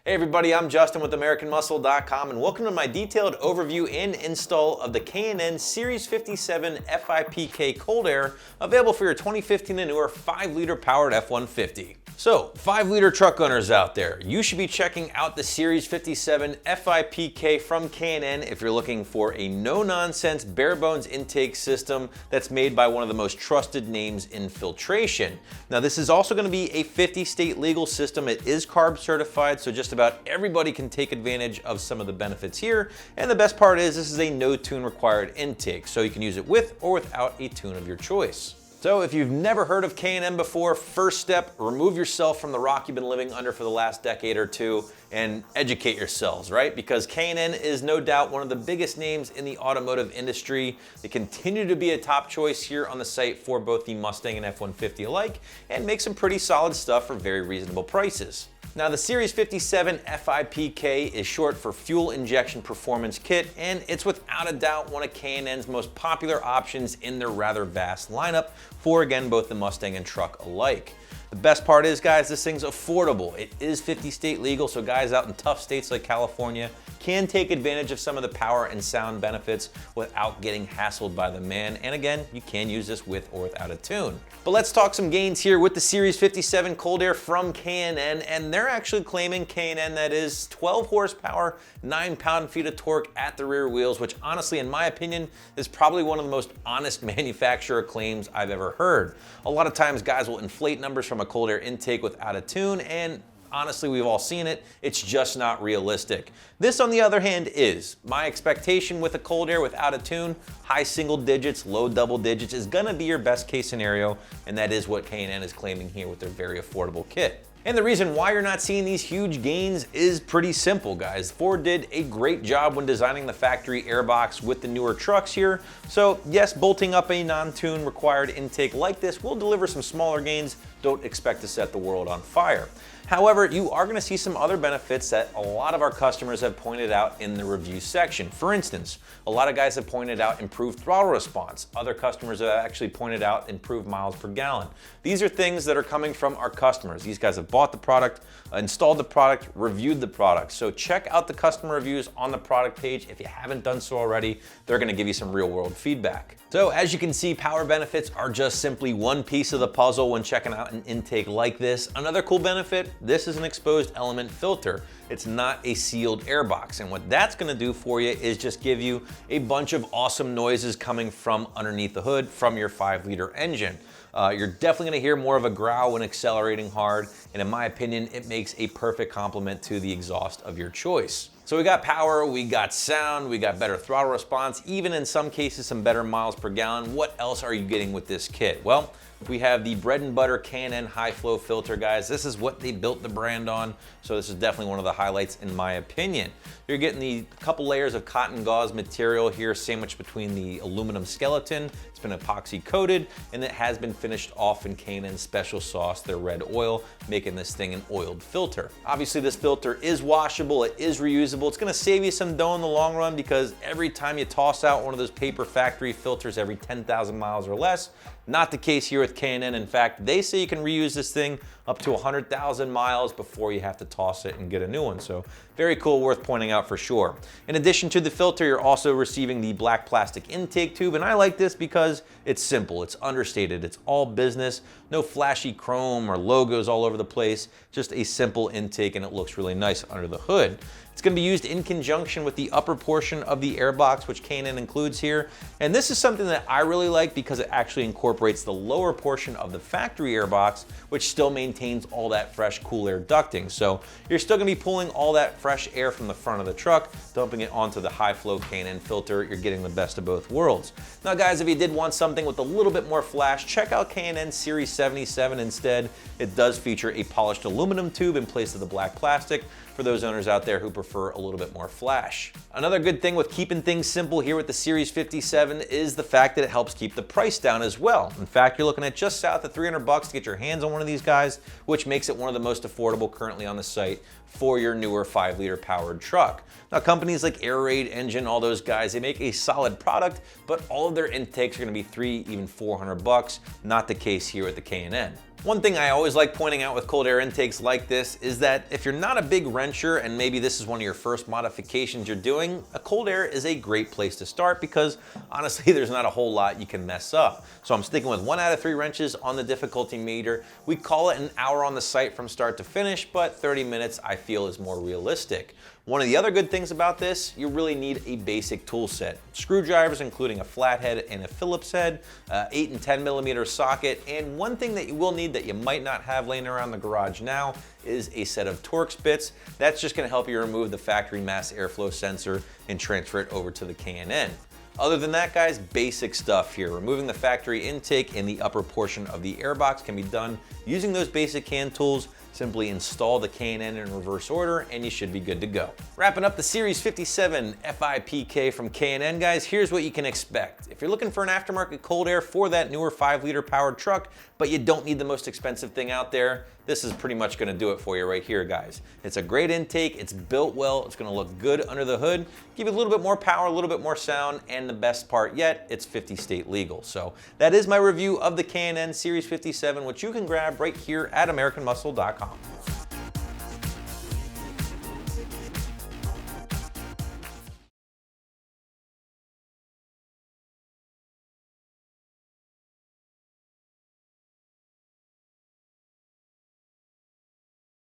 Hey everybody, I'm Justin with AmericanMuscle.com and welcome to my detailed overview and install of the K&N Series 57 FIPK Cold Air, available for your 2015 and newer 5-liter powered F150. So, 5-liter truck owners out there, you should be checking out the Series 57 FIPK from K&N if you're looking for a no-nonsense, bare-bones intake system that's made by one of the most trusted names in filtration. Now, this is also going to be a 50-state legal system. It is CARB certified, so just about everybody can take advantage of some of the benefits here. And the best part is this is a no tune required intake, so you can use it with or without a tune of your choice. So if you've never heard of K&N before, first step, remove yourself from the rock you've been living under for the last decade or two and educate yourselves, right? Because K&N is no doubt one of the biggest names in the automotive industry. They continue to be a top choice here on the site for both the Mustang and F-150 alike, and make some pretty solid stuff for very reasonable prices. Now, the Series 57 FIPK is short for Fuel Injection Performance Kit, and it's without a doubt one of K&N's most popular options in their rather vast lineup for, again, both the Mustang and truck alike. The best part is, guys, this thing's affordable. It is 50-state legal, so guys out in tough states like California can take advantage of some of the power and sound benefits without getting hassled by the man. And again, you can use this with or without a tune. But let's talk some gains here with the Series 57 Cold Air from K&N, and they're actually claiming, K&N that is, 12 horsepower, 9 pound-feet of torque at the rear wheels, which honestly, in my opinion, is probably one of the most honest manufacturer claims I've ever heard. A lot of times guys will inflate numbers from a cold air intake without a tune, and honestly, we've all seen it. It's just not realistic. This, on the other hand, is. My expectation with a cold air without a tune, high single digits, low double digits, is gonna be your best case scenario, and that is what K&N is claiming here with their very affordable kit. And the reason why you're not seeing these huge gains is pretty simple, guys. Ford did a great job when designing the factory airbox with the newer trucks here. So yes, bolting up a non-tune required intake like this will deliver some smaller gains. Don't expect to set the world on fire. However, you are going to see some other benefits that a lot of our customers have pointed out in the review section. For instance, a lot of guys have pointed out improved throttle response. Other customers have actually pointed out improved miles per gallon. These are things that are coming from our customers. These guys have bought the product, installed the product, reviewed the product. So check out the customer reviews on the product page. If you haven't done so already, they're going to give you some real world feedback. So as you can see, power benefits are just simply one piece of the puzzle when checking out an intake like this. Another cool benefit, this is an exposed element filter. It's not a sealed airbox. And what that's gonna do for you is just give you a bunch of awesome noises coming from underneath the hood from your 5-liter engine. You're definitely gonna hear more of a growl when accelerating hard, and in my opinion, it makes a perfect complement to the exhaust of your choice. So we got power, we got sound, we got better throttle response, even in some cases some better miles per gallon. What else are you getting with this kit? Well, we have the bread and butter K&N high flow filter, guys. This is what they built the brand on, so this is definitely one of the highlights in my opinion. You're getting the couple layers of cotton gauze material here sandwiched between the aluminum skeleton. It's been epoxy coated, and it has been finished off in K&N special sauce, their red oil, making this thing an oiled filter. Obviously this filter is washable, it is reusable. It's gonna save you some dough in the long run, because every time you toss out one of those paper factory filters every 10,000 miles or less, not the case here with K&N. In fact, they say you can reuse this thing up to 100,000 miles before you have to toss it and get a new one. So very cool, worth pointing out for sure. In addition to the filter, you're also receiving the black plastic intake tube. And I like this because it's simple, it's understated, it's all business, no flashy chrome or logos all over the place, just a simple intake, and it looks really nice under the hood. It's going to be used in conjunction with the upper portion of the airbox, which K&N includes here. And this is something that I really like because it actually incorporates the lower portion of the factory airbox, which still maintains all that fresh, cool air ducting. So you're still going to be pulling all that fresh air from the front of the truck, dumping it onto the high flow K&N filter. You're getting the best of both worlds. Now, guys, if you did want something with a little bit more flash, check out K&N Series 77 instead. It does feature a polished aluminum tube in place of the black plastic for those owners out there who prefer a little bit more flash. Another good thing with keeping things simple here with the Series 57 is the fact that it helps keep the price down as well. In fact, you're looking at just south of $300 to get your hands on one of these guys, which makes it one of the most affordable currently on the site for your newer 5-liter powered truck. Now, companies like Air Raid, Engine, all those guys, they make a solid product, but all of their intakes are gonna be $300, even $400. Not the case here at the K&N. One thing I always like pointing out with cold air intakes like this is that if you're not a big wrencher and maybe this is one of your first modifications you're doing, a cold air is a great place to start because honestly there's not a whole lot you can mess up. So I'm sticking with 1 out of 3 wrenches on the difficulty meter. We call it an hour on the site from start to finish, but 30 minutes I feel is more realistic. One of the other good things about this, you really need a basic tool set. Screwdrivers, including a flathead and a Phillips head, 8 and 10 millimeter socket, and one thing that you will need that you might not have laying around the garage now is a set of Torx bits. That's just gonna help you remove the factory mass airflow sensor and transfer it over to the K&N. Other than that, guys, basic stuff here. Removing the factory intake in the upper portion of the airbox can be done using those basic hand tools. Simply install the K&N in reverse order and you should be good to go. Wrapping up the Series 57 FIPK from K&N, guys, here's what you can expect. If you're looking for an aftermarket cold air for that newer 5-liter powered truck, but you don't need the most expensive thing out there, this is pretty much gonna do it for you right here, guys. It's a great intake, it's built well, it's gonna look good under the hood, give you a little bit more power, a little bit more sound, and the best part yet, it's 50 state legal. So that is my review of the K&N Series 57, which you can grab right here at AmericanMuscle.com.